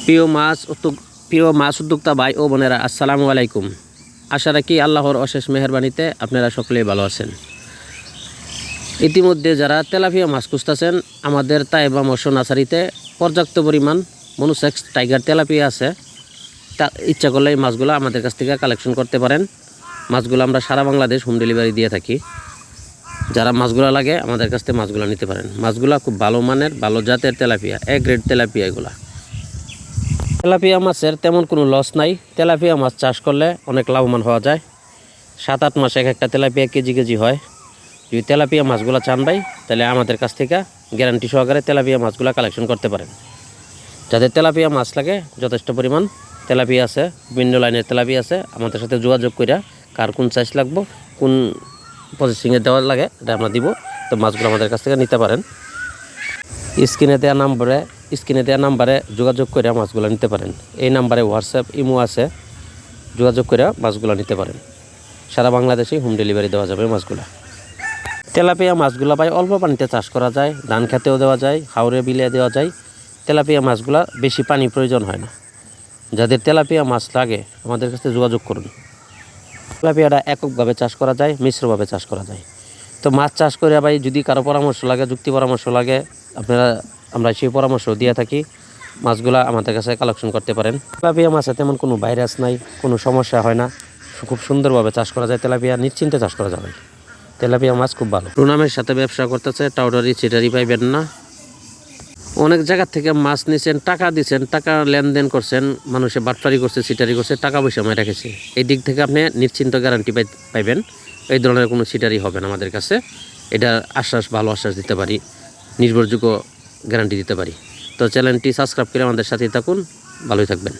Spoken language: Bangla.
প্রিয় মাছ উদ্যোক্তা ভাই ও বোনেরা, আসসালামু আলাইকুম। আশা রাখি আল্লাহর অশেষ মেহেরবানিতে আপনারা সকলেই ভালো আছেন। ইতিমধ্যে যারা তেলাপিয়া মাছ খুঁজতেছেন, আমাদের তাইবা মৎস্য নার্সারিতে পর্যাপ্ত পরিমাণ মনোসেক্স টাইগার তেলাপিয়া আছে। তা ইচ্ছা করলে এই মাছগুলো আমাদের কাছ থেকে কালেকশন করতে পারেন। মাছগুলো আমরা সারা বাংলাদেশ হোম ডেলিভারি দিয়ে থাকি। যারা মাছগুলো লাগে আমাদের কাছ থেকে মাছগুলো নিতে পারেন। মাছগুলো খুব ভালো মানের, ভালো জাতের তেলাপিয়া, এ গ্রেড তেলাপিয়া। এগুলা তেলাপিয়া মাছের তেমন কোনো লস নাই। তেলাপিয়া মাছ চাষ করলে অনেক লাভবান হওয়া যায়। 7-8 মাসে এক একটা তেলাপিয়া কেজি হয়। যদি তেলাপিয়া মাছগুলো চান ভাই, তাহলে আমাদের কাছ থেকে গ্যারান্টি সহকারে তেলাপিয়া মাছগুলো কালেকশন করতে পারেন। যাদের তেলাপিয়া মাছ লাগে, যথেষ্ট পরিমাণ তেলাপিয়া আছে, বিভিন্ন লাইনের তেলাপিয়া আছে। আমাদের সাথে যোগাযোগ করে কার কোন সাইজ লাগবো, কোন প্রসেসিংয়ে দেওয়া লাগে, এটা আমরা দিব। তো মাছগুলো আমাদের কাছ থেকে নিতে পারেন। স্ক্রিনে দেওয়া নাম্বারে যোগাযোগ করে মাছগুলো নিতে পারেন। এই নাম্বারে হোয়াটসঅ্যাপ, ইমো আছে, যোগাযোগ করে মাছগুলো নিতে পারেন। সারা বাংলাদেশে হোম ডেলিভারি দেওয়া যাবে মাছগুলো। তেলাপিয়া মাছগুলো ভাই অল্প পানিতে চাষ করা যায়, ধান খেতেও দেওয়া যায়, হাওরে বিলে দেওয়া যায়। তেলাপিয়া মাছগুলো বেশি পানি প্রয়োজন হয় না। যাদের তেলাপিয়া মাছ লাগে আমাদের কাছে যোগাযোগ করুন। তেলাপিয়াটা এককভাবে চাষ করা যায়, মিশ্রভাবে চাষ করা যায়। তো মাছ চাষ করে ভাই যদি কারো পরামর্শ লাগে, যুক্তি পরামর্শ লাগে, আমরা সেই পরামর্শ দিয়ে থাকি। মাছগুলো আমাদের কাছে কালেকশন করতে পারেন। তেলাপিয়া মাছে তেমন কোনো ভাইরাস নাই, কোনো সমস্যা হয় না। খুব সুন্দরভাবে চাষ করা যায়। তেলাপিয়া নিশ্চিন্তে চাষ করা যাবে। তেলাপিয়া মাছ খুব ভালো। প্রণামের সাথে ব্যবসা করতেছে, টাউটারি চিটারি পাইবেন না। অনেক জায়গার থেকে মাছ নিছেন, টাকা দিচ্ছেন, টাকা লেনদেন করছেন, মানুষে বাটপারি করছে, চিটারি করছে, টাকা পয়সা মেরে রেখেছে। এই দিক থেকে আপনি নিশ্চিন্ত গ্যারান্টি পাইবেন। এই ধরনের কোনো চিটারি হবে না আমাদের কাছে। এটা ভালো আশ্বাস দিতে পারি, নির্ভরযোগ্য গ্যারান্টি দিতে পারি। তো চ্যানেলটি সাবস্ক্রাইব করে আমাদের সাথেই থাকুন। ভালোই থাকবেন।